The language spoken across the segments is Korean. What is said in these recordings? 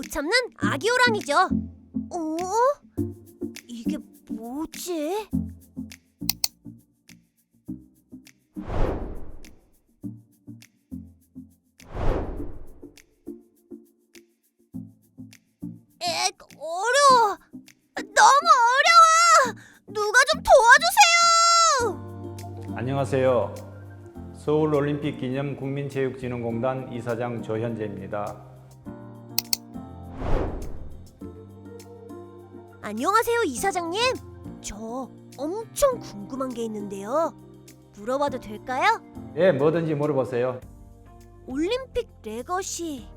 못 참는 아기 호랑이죠. 이게 뭐지? 어려워. 너무 어려워. 누가 좀 도와주세요. 안녕하세요. 서울올림픽 기념 국민체육진흥공단 이사장 조현재입니다. 안녕하세요, 이사장님. 저 엄청 궁금한 게 있는데요. 물어봐도 될까요? 예, 뭐든지 물어보세요. 올림픽 레거시.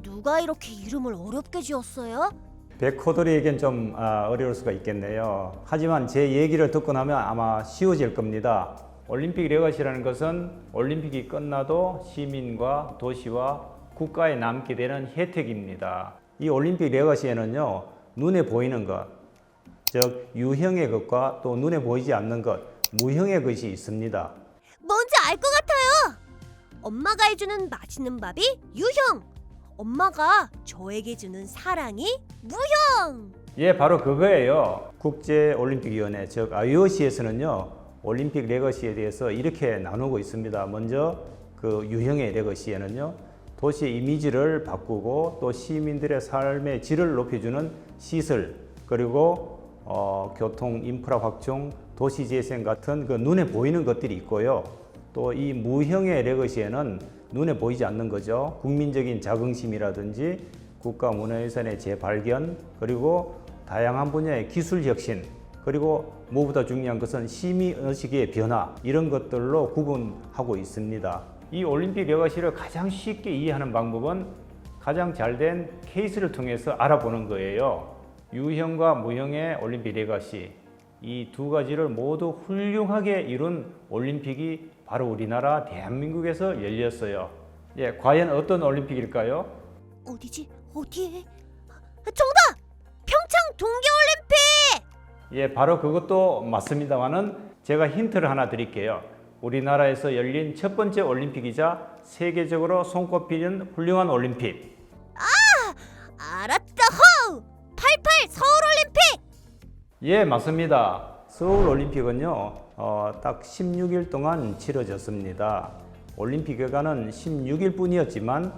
누가 이렇게 이름을 어렵게 지었어요? 백호돌이에겐 좀 어려울 수가 있겠네요. 하지만 제 얘기를 듣고 나면 아마 쉬워질 겁니다. 올림픽 레거시라는 것은 올림픽이 끝나도 시민과 도시와 국가에 남게 되는 혜택입니다. 이 올림픽 레거시에는요, 눈에 보이는 것, 즉 유형의 것과 또 눈에 보이지 않는 것, 무형의 것이 있습니다. 뭔지 알 것 같아요. 엄마가 해주는 맛있는 밥이 유형, 엄마가 저에게 주는 사랑이 무형. 예, 바로 그거예요. 국제올림픽위원회, 즉 IOC에서는요, 올림픽 레거시에 대해서 이렇게 나누고 있습니다. 먼저 그 유형의 레거시에는요, 도시 이미지를 바꾸고 또 시민들의 삶의 질을 높여주는 시설, 그리고 교통 인프라 확충, 도시 재생 같은 그 눈에 보이는 것들이 있고요. 또 이 무형의 레거시에는 눈에 보이지 않는 거죠. 국민적인 자긍심이라든지 국가 문화유산의 재발견, 그리고 다양한 분야의 기술 혁신, 그리고 무엇보다 중요한 것은 시민의식의 변화, 이런 것들로 구분하고 있습니다. 이 올림픽 레거시를 가장 쉽게 이해하는 방법은 가장 잘된 케이스를 통해서 알아보는 거예요. 유형과 무형의 올림픽 레거시, 이 두 가지를 모두 훌륭하게 이룬 올림픽이 바로 우리나라 대한민국에서 열렸어요. 예, 과연 어떤 올림픽일까요? 어디지? 어디에? 정답! 평창 동계올림픽! 예, 바로 그것도 맞습니다만은 제가 힌트를 하나 드릴게요. 우리나라에서 열린 첫 번째 올림픽이자 세계적으로 손꼽히는 훌륭한 올림픽. 알았다 호! 88 서울올림픽! 예, 맞습니다. 서울올림픽은요, 딱 16일 동안 치러졌습니다. 올림픽 기간은 16일 뿐이었지만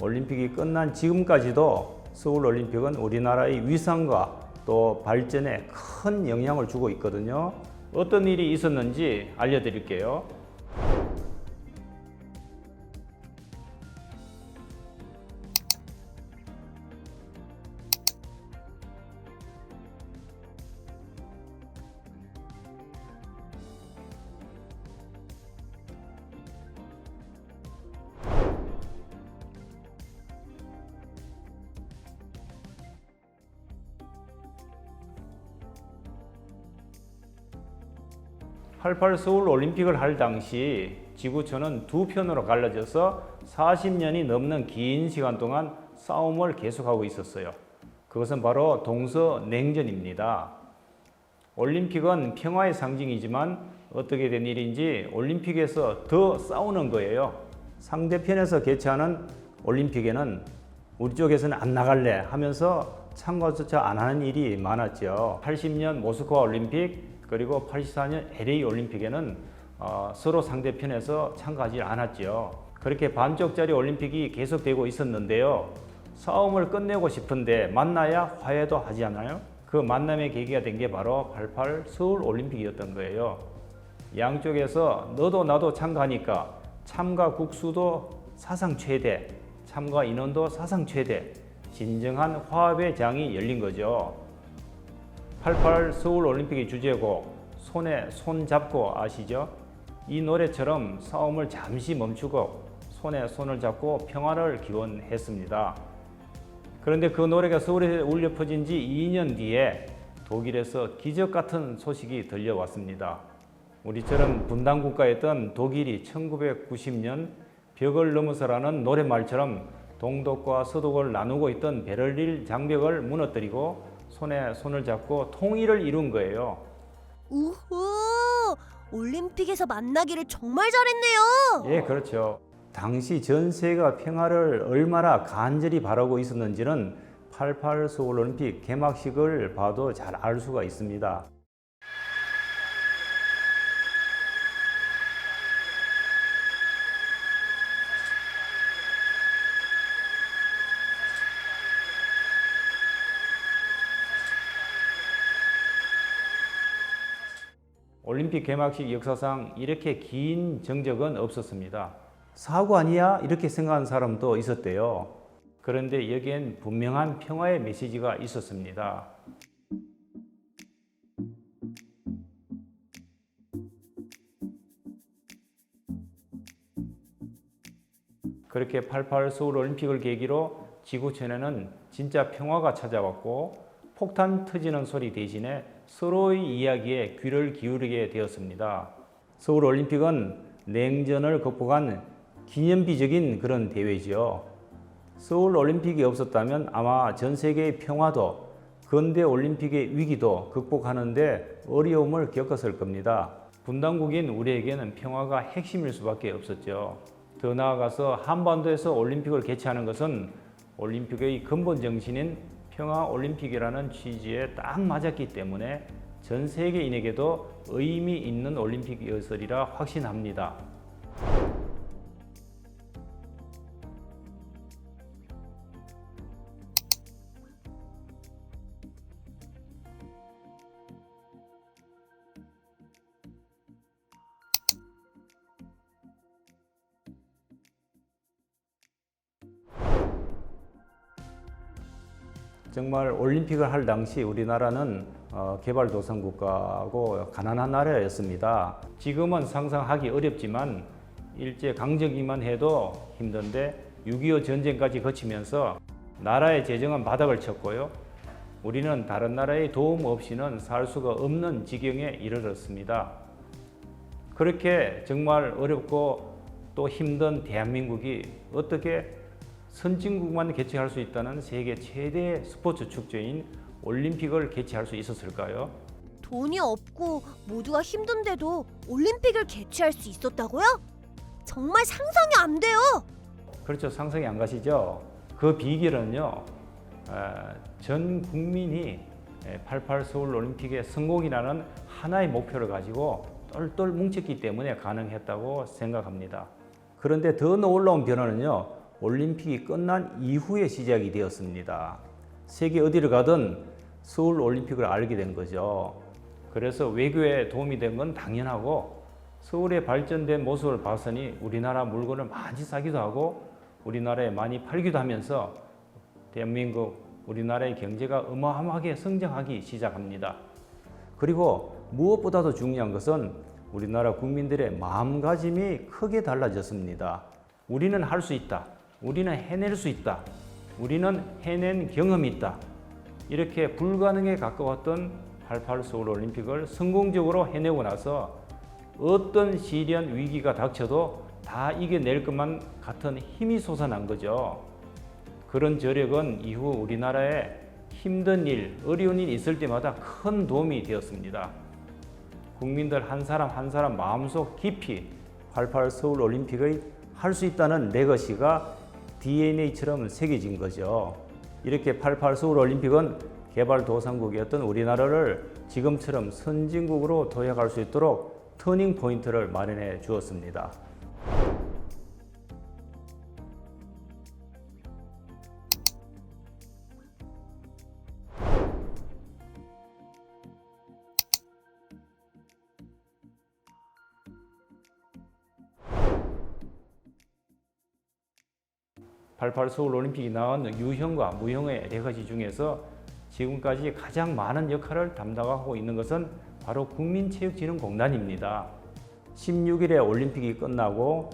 올림픽이 끝난 지금까지도 서울올림픽은 우리나라의 위상과 또 발전에 큰 영향을 주고 있거든요. 어떤 일이 있었는지 알려드릴게요. (88) 서울 올림픽을 할 당시 지구촌은 두 편으로 갈라져서 40년이 넘는 긴 시간 동안 싸움을 계속하고 있었어요. 그것은 바로 동서냉전입니다. 올림픽은 평화의 상징이지만 어떻게 된 일인지 올림픽에서 더 싸우는 거예요. 상대편에서 개최하는 올림픽에는 우리 쪽에서는 안 나갈래 하면서 참가조차 안 하는 일이 많았죠. 80년 모스크바 올림픽, 그리고 84년 LA 올림픽에는 서로 상대편에서 참가하지 않았죠. 그렇게 반쪽짜리 올림픽이 계속되고 있었는데요. 싸움을 끝내고 싶은데 만나야 화해도 하지 않아요? 그 만남의 계기가 된 게 바로 88 서울 올림픽이었던 거예요. 양쪽에서 너도 나도 참가하니까 참가 국수도 사상 최대, 참가 인원도 사상 최대, 진정한 화합의 장이 열린 거죠. 88 서울 올림픽의 주제곡 손에 손 잡고 아시죠? 이 노래처럼 싸움을 잠시 멈추고 손에 손을 잡고 평화를 기원했습니다. 그런데 그 노래가 서울에 울려 퍼진 지 2년 뒤에 독일에서 기적 같은 소식이 들려왔습니다. 우리처럼 분단 국가였던 독일이 1990년 벽을 넘어서라는 노랫말처럼 동독과 서독을 나누고 있던 베를린 장벽을 무너뜨리고 손에 손을 잡고 통일을 이룬 거예요. 우후! 올림픽에서 만나기를 정말 잘했네요. 예, 그렇죠. 당시 전 세계가 평화를 얼마나 간절히 바라고 있었는지는 88 서울올림픽 개막식을 봐도 잘 알 수가 있습니다. 올림픽 개막식 역사상 이렇게 긴 정적은 없었습니다. 사고 아니야? 이렇게 생각하는 사람도 있었대요. 그런데 여기엔 분명한 평화의 메시지가 있었습니다. 그렇게 88 서울올림픽을 계기로 지구촌에는 진짜 평화가 찾아왔고 폭탄 터지는 소리 대신에 서로의 이야기에 귀를 기울이게 되었습니다. 서울올림픽은 냉전을 극복한 기념비적인 그런 대회지요. 서울올림픽이 없었다면 아마 전 세계의 평화도 근대올림픽의 위기도 극복하는데 어려움을 겪었을 겁니다. 분단국인 우리에게는 평화가 핵심일 수밖에 없었죠. 더 나아가서 한반도에서 올림픽을 개최하는 것은 올림픽의 근본 정신인 평화올림픽이라는 취지에 딱 맞았기 때문에 전 세계인에게도 의미 있는 올림픽이었으리라 확신합니다. 정말 올림픽을 할 당시 우리나라는 개발도상국가고 가난한 나라였습니다. 지금은 상상하기 어렵지만 일제강점기만 해도 힘든데 6.25 전쟁까지 거치면서 나라의 재정은 바닥을 쳤고요. 우리는 다른 나라의 도움 없이는 살 수가 없는 지경에 이르렀습니다. 그렇게 정말 어렵고 또 힘든 대한민국이 어떻게 선진국만 개최할 수 있다는 세계 최대 스포츠 축제인 올림픽을 개최할 수 있었을까요? 돈이 없고 모두가 힘든데도 올림픽을 개최할 수 있었다고요? 정말 상상이 안 돼요. 그렇죠. 상상이 안 가시죠? 그 비결은요. 전 국민이 88 서울올림픽의 성공이라는 하나의 목표를 가지고 똘똘 뭉쳤기 때문에 가능했다고 생각합니다. 그런데 더 놀라운 변화는요. 올림픽이 끝난 이후에 시작이 되었습니다. 세계 어디를 가든 서울올림픽을 알게 된 거죠. 그래서 외교에 도움이 된 건 당연하고 서울의 발전된 모습을 봤으니 우리나라 물건을 많이 사기도 하고 우리나라에 많이 팔기도 하면서 대한민국, 우리나라의 경제가 어마어마하게 성장하기 시작합니다. 그리고 무엇보다도 중요한 것은 우리나라 국민들의 마음가짐이 크게 달라졌습니다. 우리는 할 수 있다. 우리는 해낼 수 있다. 우리는 해낸 경험이 있다. 이렇게 불가능에 가까웠던 88 서울올림픽을 성공적으로 해내고 나서 어떤 시련 위기가 닥쳐도 다 이겨낼 것만 같은 힘이 솟아난 거죠. 그런 저력은 이후 우리나라에 힘든 일, 어려운 일이 있을 때마다 큰 도움이 되었습니다. 국민들 한 사람 한 사람 마음속 깊이 88 서울올림픽의 할 수 있다는 레거시가 DNA처럼 새겨진 거죠. 이렇게 88 서울올림픽은 개발도상국이었던 우리나라를 지금처럼 선진국으로 도약할 수 있도록 터닝 포인트를 마련해 주었습니다. (88) 서울올림픽이 낳은 유형과 무형의 레거시 중에서 지금까지 가장 많은 역할을 담당하고 있는 것은 바로 국민체육진흥공단입니다. 16일에 올림픽이 끝나고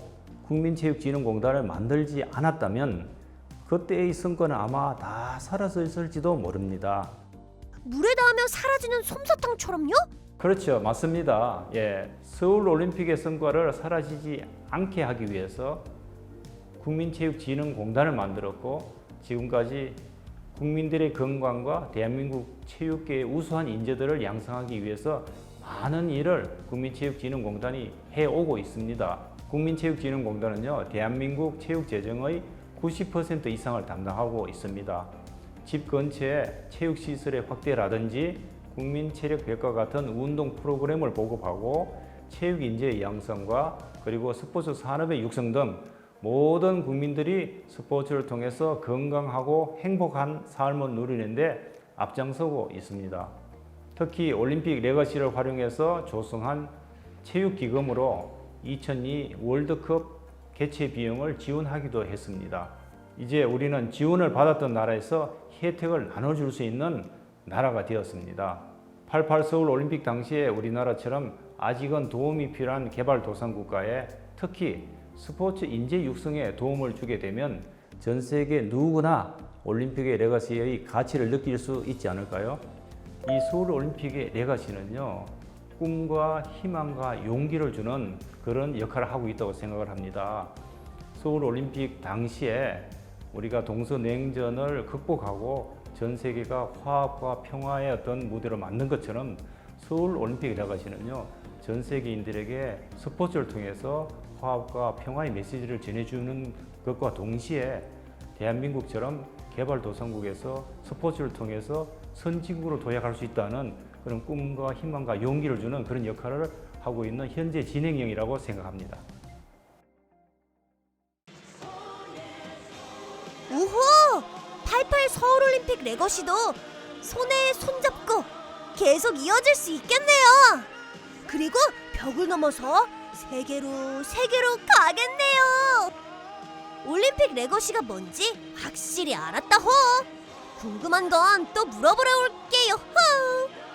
국민체육진흥공단을 만들지 않았다면 그때의 성과는 아마 다 사라졌을지도 모릅니다. 물에 닿으면 사라지는 솜사탕처럼요? 그렇죠. 맞습니다. 서울올림픽의 성과를 사라지지 않게 하기 위해서 국민체육진흥공단을 만들었고 지금까지 국민들의 건강과 대한민국 체육계의 우수한 인재들을 양성하기 위해서 많은 일을 국민체육진흥공단이 해오고 있습니다. 국민체육진흥공단은요, 대한민국 체육 재정의 90% 이상을 담당하고 있습니다. 집 근처에 체육시설의 확대라든지 국민체력백과 같은 운동 프로그램을 보급하고 체육인재의 양성과 그리고 스포츠 산업의 육성 등 모든 국민들이 스포츠를 통해서 건강하고 행복한 삶을 누리는데 앞장서고 있습니다. 특히 올림픽 레거시를 활용해서 조성한 체육기금으로 2002 월드컵 개최 비용을 지원하기도 했습니다. 이제 우리는 지원을 받았던 나라에서 혜택을 나눠줄 수 있는 나라가 되었습니다. 88 서울 올림픽 당시에 우리나라처럼 아직은 도움이 필요한 개발도상국가에 특히 스포츠 인재 육성에 도움을 주게 되면 전 세계 누구나 올림픽의 레거시의 가치를 느낄 수 있지 않을까요? 이 서울 올림픽의 레거시는요, 꿈과 희망과 용기를 주는 그런 역할을 하고 있다고 생각을 합니다. 서울 올림픽 당시에 우리가 동서냉전을 극복하고 전 세계가 화합과 평화의 어떤 무대로 만든 것처럼 서울 올림픽 레거시는요, 전 세계인들에게 스포츠를 통해서 화합과 평화의 메시지를 전해주는 것과 동시에 대한민국처럼 개발도상국에서 스포츠를 통해서 선진국으로 도약할 수 있다는 그런 꿈과 희망과 용기를 주는 그런 역할을 하고 있는 현재 진행형이라고 생각합니다. 우호! 88 서울올림픽 레거시도 손에 손잡고 계속 이어질 수 있겠네요. 그리고 벽을 넘어서 세계로 가겠네요. 올림픽 레거시가 뭔지 확실히 알았다 호. 궁금한 건 또 물어보러 올게요 호.